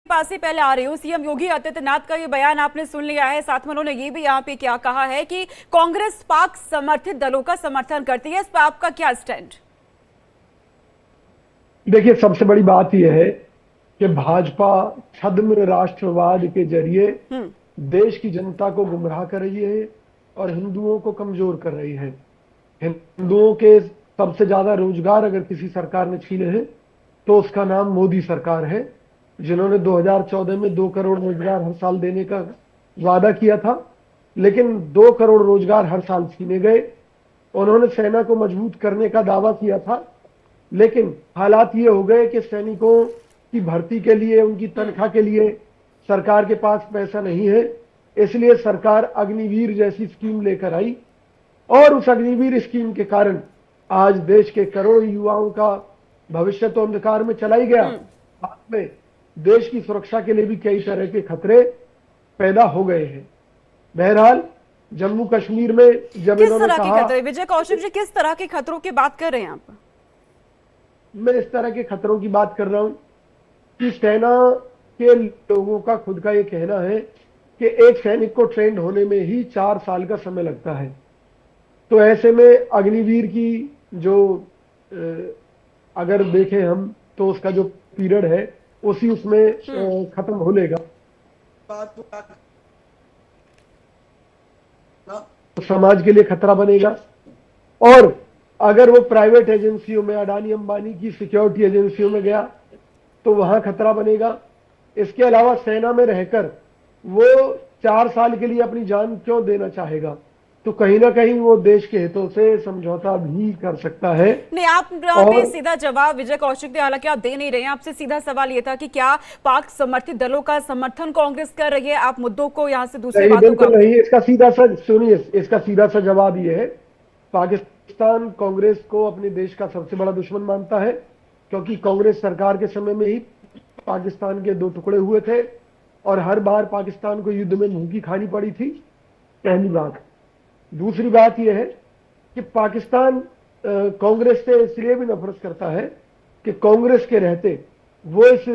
पास ही पहले आ रही हूँ। सीएम योगी आदित्यनाथ का ये बयान आपने सुन लिया है, साथ में उन्होंने ये भी यहाँ पे क्या कहा है कि कांग्रेस पाक समर्थित दलों का समर्थन करती है। इस पर आपका क्या स्टैंड? देखिए, सबसे बड़ी बात यह है कि भाजपा छद्म राष्ट्रवाद के जरिए हम्म। देश की जनता को गुमराह कर रही है और हिंदुओं को कमजोर कर रही है। हिंदुओं के सबसे ज्यादा रोजगार अगर किसी सरकार ने छीने हैं तो उसका नाम मोदी सरकार है, जिन्होंने 2014 में 2 करोड़ रोजगार हर साल देने का वादा किया था, लेकिन 2 करोड़ रोजगार हर साल छीने गए। उन्होंने सेना को मजबूत करने का दावा किया था, लेकिन हालात ये हो गए कि सैनिकों की भर्ती के लिए, उनकी तनख्वाह के लिए सरकार के पास पैसा नहीं है। इसलिए सरकार अग्निवीर जैसी स्कीम लेकर आई और उस अग्निवीर स्कीम के कारण आज देश के करोड़ों युवाओं का भविष्य तो अंधकार में चला ही गया, साथ में देश की सुरक्षा के लिए भी कई तरह के खतरे पैदा हो गए हैं। बहरहाल जम्मू कश्मीर में जब किस इन्होंने तरह के कहा, खतरे, विजय कौशिक जी, किस तरह के खतरों की बात कर रहे हैं आप? मैं इस तरह के खतरों की बात कर रहा हूं कि सेना के लोगों का खुद का ये कहना है कि एक सैनिक को ट्रेंड होने में ही 4 साल का समय लगता है। तो ऐसे में अग्निवीर की जो अगर देखें हम तो उसका जो पीरियड है उसी उसमें खत्म हो लेगा। तो समाज के लिए खतरा बनेगा। और अगर वो प्राइवेट एजेंसियों में, अडानी अंबानी की सिक्योरिटी एजेंसियों में गया तो वहां खतरा बनेगा। इसके अलावा सेना में रहकर वो 4 साल के लिए अपनी जान क्यों देना चाहेगा? तो कहीं ना कहीं वो देश के हितों से समझौता भी कर सकता है। नहीं, आप पे सीधा जवाब विजय कौशिक ने, हालांकि आप दे नहीं रहे हैं, आपसे सीधा सवाल ये था कि क्या पाक समर्थित दलों का समर्थन कांग्रेस कर रही है? आप मुद्दों को यहां से दूसरी बातों बिल्कुल नहीं। इसका सीधा सा सुनिए, इसका सीधा सा जवाब ये है, पाकिस्तान कांग्रेस को अपने देश का सबसे बड़ा दुश्मन मानता है, क्योंकि कांग्रेस सरकार के समय में ही पाकिस्तान के 2 टुकड़े हुए थे और हर बार पाकिस्तान को युद्ध में मुंह की खानी पड़ी थी, पहली बात। दूसरी बात यह है कि पाकिस्तान कांग्रेस से इसलिए भी नफरत करता है कि कांग्रेस के रहते वो इस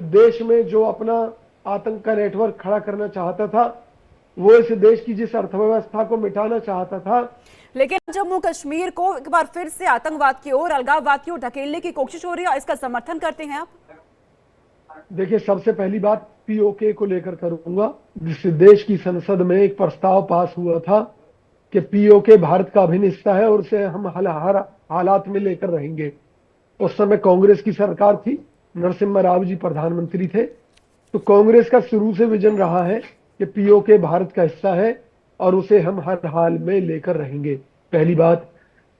देश में जो अपना आतंक का नेटवर्क खड़ा करना चाहता था, वो इस देश की जिस अर्थव्यवस्था को मिटाना चाहता था, लेकिन जम्मू कश्मीर को एक बार फिर से आतंकवाद की ओर, अलगाववाद की ओर धकेलने की कोशिश हो रही है, इसका समर्थन करते हैं आप? देखिए, सबसे पहली बात पीओके को लेकर करूंगा। जिस देश की संसद में एक प्रस्ताव पास हुआ था कि पीओके भारत का अभिन्न हिस्सा है और उसे हम हर हालात में लेकर रहेंगे। उस समय कांग्रेस की सरकार थी, नरसिम्हा राव जी प्रधानमंत्री थे। तो कांग्रेस का शुरू से विजन रहा है कि पीओके भारत का हिस्सा है और उसे हम हर हाल में लेकर रहेंगे, पहली बात।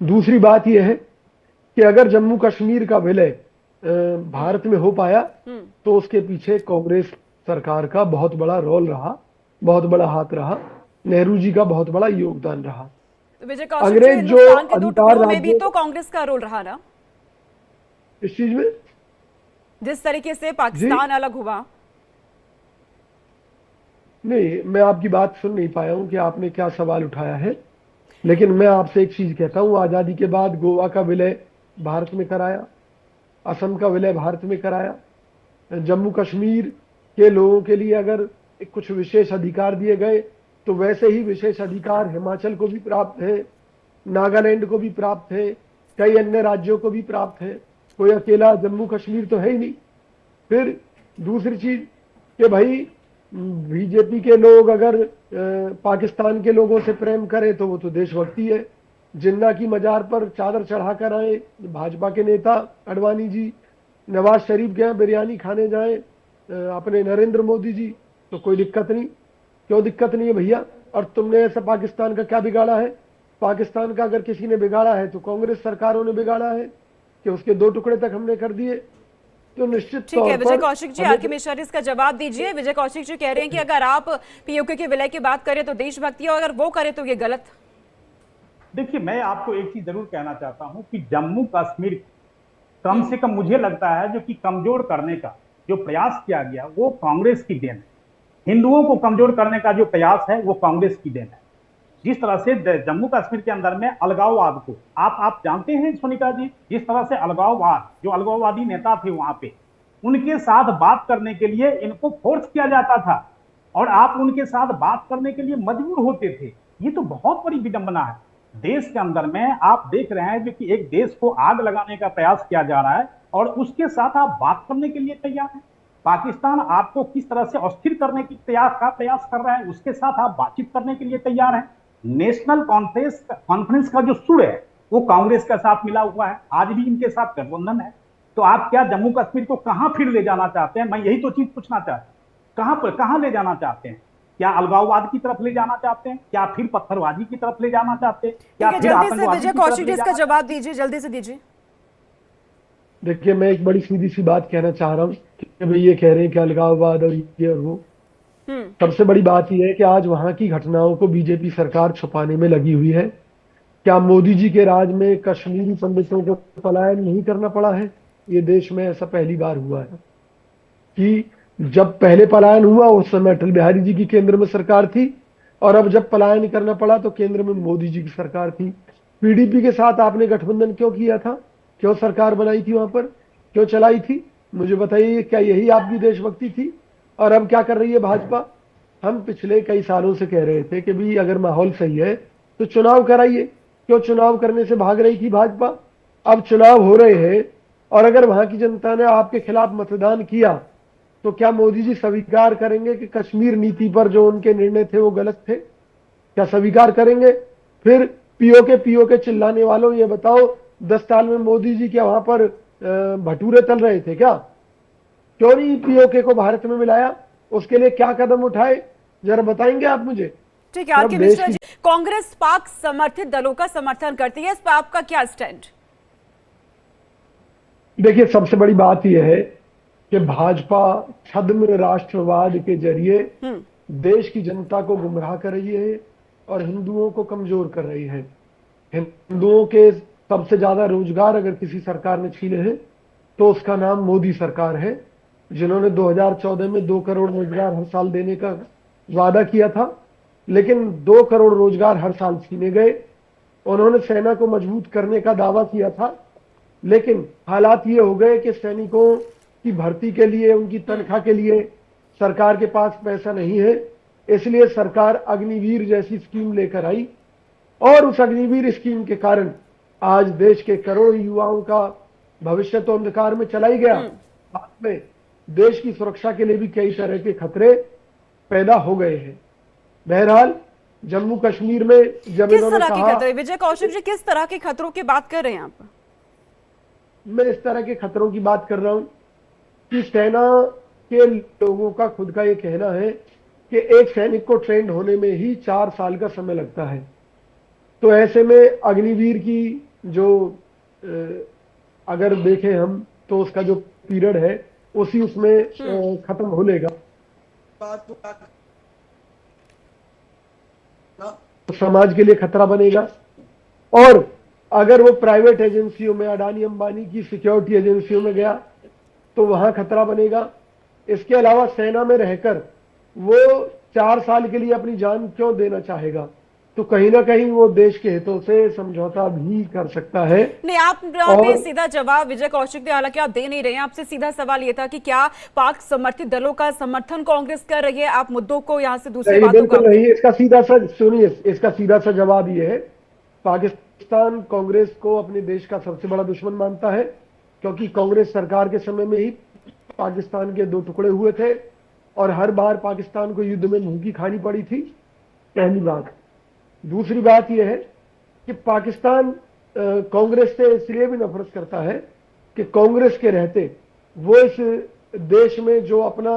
दूसरी बात यह है कि अगर जम्मू कश्मीर का विलय भारत में हो पाया तो उसके पीछे कांग्रेस सरकार का बहुत बड़ा रोल रहा, बहुत बड़ा हाथ रहा, नेहरू जी का बहुत बड़ा योगदान रहा। तो विजय कौशिक, अंग्रेज जो हिंदुस्तान के 2 अधिकार टुकड़ों में भी तो कांग्रेस का रोल रहा ना, इस चीज में जिस तरीके से पाकिस्तान अलग हुआ। नहीं, मैं आपकी बात सुन नहीं पाया हूं कि आपने क्या सवाल उठाया है, लेकिन मैं आपसे एक चीज कहता हूं। आजादी के बाद गोवा का विलय भारत में कराया, असम का विलय भारत में कराया। जम्मू कश्मीर के लोगों के लिए अगर कुछ विशेष अधिकार दिए गए तो वैसे ही विशेष अधिकार हिमाचल को भी प्राप्त है, नागालैंड को भी प्राप्त है, कई अन्य राज्यों को भी प्राप्त है। कोई अकेला जम्मू कश्मीर तो है ही नहीं। फिर दूसरी चीज कि भाई बीजेपी के लोग अगर पाकिस्तान के लोगों से प्रेम करें तो वो तो देशभक्ति है। जिन्ना की मजार पर चादर चढ़ाकर आए भाजपा के नेता अडवाणी जी, नवाज शरीफ गए बिरयानी खाने जाए अपने नरेंद्र मोदी जी, तो कोई दिक्कत नहीं। क्यों दिक्कत नहीं है भैया? और तुमने ऐसा पाकिस्तान का क्या बिगाड़ा है? पाकिस्तान का अगर किसी ने बिगाड़ा है तो कांग्रेस सरकारों ने बिगाड़ा है कि उसके 2 टुकड़े तक हमने कर दिए। तो निश्चित ठीक है विजय कौशिक जी, आगे मिश्रा इसका जवाब दीजिए। विजय कौशिक जी कह रहे हैं कि अगर आप पीओके के विलय की बात करें तो देशभक्ति, और अगर वो करे तो ये गलत। देखिए, मैं आपको एक चीज जरूर कहना चाहता हूं कि जम्मू कश्मीर कम से कम मुझे लगता है जो कि कमजोर करने का जो प्रयास किया गया वो कांग्रेस की देन है। हिंदुओं को कमजोर करने का जो प्रयास है वो कांग्रेस की देन है। जिस तरह से जम्मू कश्मीर के अंदर में अलगाववाद को आप जानते हैं सोनिका जी, जिस तरह से अलगाववाद, जो अलगाववादी नेता थे वहां पे, उनके साथ बात करने के लिए इनको फोर्स किया जाता था और आप उनके साथ बात करने के लिए मजबूर होते थे। ये तो बहुत बड़ी विडंबना है। देश के अंदर में आप देख रहे हैं जो कि एक देश को आग लगाने का प्रयास किया जा रहा है और उसके साथ आप बात करने के लिए तैयार हैं। पाकिस्तान आपको किस तरह से अस्थिर करने की प्रयास कर रहा है, उसके साथ आप बातचीत करने के लिए तैयार हैं। नेशनल कॉन्फ्रेंस का जो सुर है वो कांग्रेस के साथ मिला हुआ है, आज भी इनके साथ गठबंधन है। तो आप क्या जम्मू कश्मीर को कहां फिर ले जाना चाहते हैं? मैं यही तो चीज पूछना चाहता हूं, कहां ले जाना चाहते हैं? क्या अलगाववाद की तरफ ले जाना चाहते हैं? क्या फिर पत्थरबाजी की तरफ ले जाना चाहते हैं? क्या फिर जल्दी से आतंकवादी विजय की तरफ कौशिक जी ले इसका जाना जवाब दीजिए, जल्दी से दीजिए। देखिए, मैं एक बड़ी सीधी सी बात कहना चाह रहा हूँ कि भाई ये कह रहे हैं कि अलगाववाद और ये और वो। सबसे बड़ी बात यह है कि आज वहां की घटनाओं को बीजेपी सरकार छुपाने में लगी हुई है। क्या मोदी जी के राज में कश्मीरी पंडितों को पलायन नहीं करना पड़ा है? ये देश में ऐसा पहली बार हुआ है कि जब पहले पलायन हुआ उस समय अटल बिहारी जी की केंद्र में सरकार थी, और अब जब पलायन करना पड़ा तो केंद्र में मोदी जी की सरकार थी। पीडीपी के साथ आपने गठबंधन क्यों किया था? क्यों सरकार बनाई थी? वहां पर क्यों चलाई थी? मुझे बताइए, क्या यही आपकी देशभक्ति थी? और अब क्या कर रही है भाजपा? हम पिछले कई सालों से कह रहे थे कि भाई अगर माहौल सही है तो चुनाव कराइए। क्यों चुनाव करने से भाग रही थी भाजपा? अब चुनाव हो रहे हैं और अगर वहां की जनता ने आपके खिलाफ मतदान किया तो क्या मोदी जी स्वीकार करेंगे कि कश्मीर नीति पर जो उनके निर्णय थे वो गलत थे? क्या स्वीकार करेंगे? फिर पीओके चिल्लाने वालों, ये बताओ 10 साल में मोदी जी क्या वहां पर भटूरे तल रहे थे क्या? क्यों नहीं पीओके को भारत में मिलाया? उसके लिए क्या कदम उठाए, जरा बताएंगे आप मुझे? ठीक है, आरके मिश्रा जी, कांग्रेस पाक समर्थित दलों का समर्थन करती है, इस पर आपका क्या स्टैंड? देखिए, सबसे बड़ी बात यह है कि भाजपा छद्म राष्ट्रवाद के जरिए देश की जनता को गुमराह कर रही है और हिंदुओं को कमजोर कर रही है। हिंदुओं के सबसे ज्यादा रोजगार अगर किसी सरकार ने छीने हैं तो उसका नाम मोदी सरकार है, जिन्होंने 2014 में 2 करोड़ रोजगार हर साल देने का वादा किया था, लेकिन 2 करोड़ रोजगार हर साल छीने गए। उन्होंने सेना को मजबूत करने का दावा किया था, लेकिन हालात ये हो गए कि सैनिकों की भर्ती के लिए, उनकी तनख्वाह के लिए सरकार के पास पैसा नहीं है। इसलिए सरकार अग्निवीर जैसी स्कीम लेकर आई और उस अग्निवीर स्कीम के कारण आज देश के करोड़ों युवाओं का भविष्य तो अंधकार में चला ही गया, साथ में देश की सुरक्षा के लिए भी कई तरह के खतरे पैदा हो गए हैं। बहरहाल जम्मू कश्मीर में जब किस इन्होंने तरह के कहा, खतरे, विजय कौशिक जी, किस तरह के खतरों की बात कर रहे हैं आप? मैं इस तरह के खतरों की बात कर रहा हूं कि सेना के लोगों का खुद का ये कहना है कि एक सैनिक को ट्रेंड होने में ही 4 साल का समय लगता है। तो ऐसे में अग्निवीर की जो अगर देखें हम तो उसका जो पीरियड है उसी उसमें खत्म हो लेगा, तो समाज के लिए खतरा बनेगा। और अगर वो प्राइवेट एजेंसियों में, अडानी अंबानी की सिक्योरिटी एजेंसियों में गया तो वहां खतरा बनेगा। इसके अलावा सेना में रहकर वो 4 साल के लिए अपनी जान क्यों देना चाहेगा? तो कहीं ना कहीं वो देश के हितों से समझौता भी कर सकता है। नहीं, आपने सीधा जवाब विजय कौशिक ने, हालांकि आप दे नहीं रहे हैं, आपसे सीधा सवाल ये था कि क्या पाक समर्थित दलों का समर्थन कांग्रेस कर रही है? आप मुद्दों को यहां से दूसरी बातों बिल्कुल नहीं, इसका सीधा सा सुनिए, इसका सीधा सा जवाब ये है, पाकिस्तान कांग्रेस को अपने देश का सबसे बड़ा दुश्मन मानता है, क्योंकि कांग्रेस सरकार के समय में ही पाकिस्तान के 2 टुकड़े हुए थे और हर बार पाकिस्तान को युद्ध में मुंह की खानी पड़ी थी, पहली बात। दूसरी बात यह है कि पाकिस्तान कांग्रेस से इसलिए भी नफरत करता है कि कांग्रेस के रहते वो इस देश में जो अपना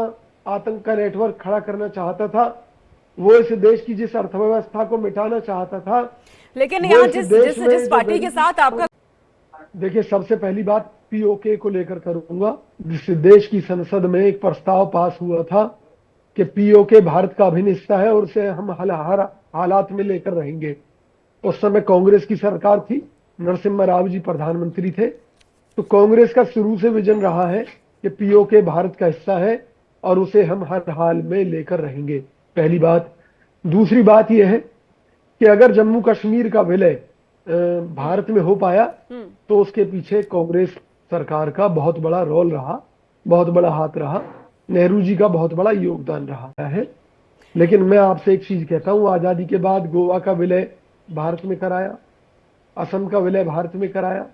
आतंक का नेटवर्क खड़ा करना चाहता था, वो इस देश की जिस अर्थव्यवस्था को मिटाना चाहता था, लेकिन यहाँ जिस पार्टी के साथ आपका, देखिए, सबसे पहली बात पीओके को लेकर करूंगा। जिस देश की संसद में एक प्रस्ताव पास हुआ था कि पीओके भारत का अभिन्न हिस्सा है और उसे हम हर हालात में लेकर रहेंगे। उस समय कांग्रेस की सरकार थी, नरसिम्हा राव जी प्रधानमंत्री थे। तो कांग्रेस का शुरू से विजन रहा है कि पीओके भारत का हिस्सा है और उसे हम हर हाल में लेकर रहेंगे, पहली बात। दूसरी बात यह है कि अगर जम्मू कश्मीर का विलय भारत में हो पाया तो उसके पीछे कांग्रेस सरकार का बहुत बड़ा रोल रहा। बहुत बड़ा हाथ रहा, नेहरू जी का बहुत बड़ा योगदान रहा है। लेकिन मैं आपसे एक चीज कहता हूँ, आजादी के बाद गोवा का विलय भारत में कराया, असम का विलय भारत में कराया,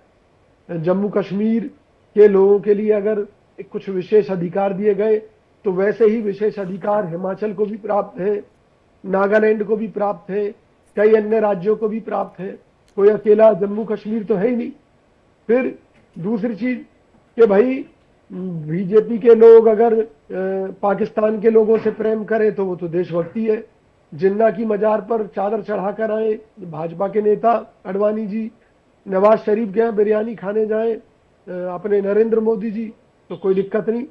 जम्मू कश्मीर के लोगों के लिए अगर कुछ विशेष अधिकार दिए गए तो वैसे ही विशेष अधिकार हिमाचल को भी प्राप्त है, नागालैंड को भी प्राप्त है, कई अन्य राज्यों को भी प्राप्त है। कोई अकेला जम्मू कश्मीर तो है ही नहीं। फिर दूसरी चीज कि भाई बीजेपी के लोग अगर पाकिस्तान के लोगों से प्रेम करें तो वो तो देशभक्ति है। जिन्ना की मजार पर चादर चढ़ाकर आए भाजपा के नेता अडवाणी जी, नवाज शरीफ गए बिरयानी खाने जाए अपने नरेंद्र मोदी जी, तो कोई दिक्कत नहीं।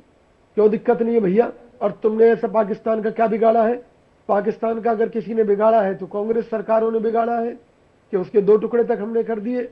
क्यों दिक्कत नहीं है भैया? और तुमने ऐसा पाकिस्तान का क्या बिगाड़ा है? पाकिस्तान का अगर किसी ने बिगाड़ा है तो कांग्रेस सरकारों ने बिगाड़ा है कि उसके 2 टुकड़े तक हमने कर दिए।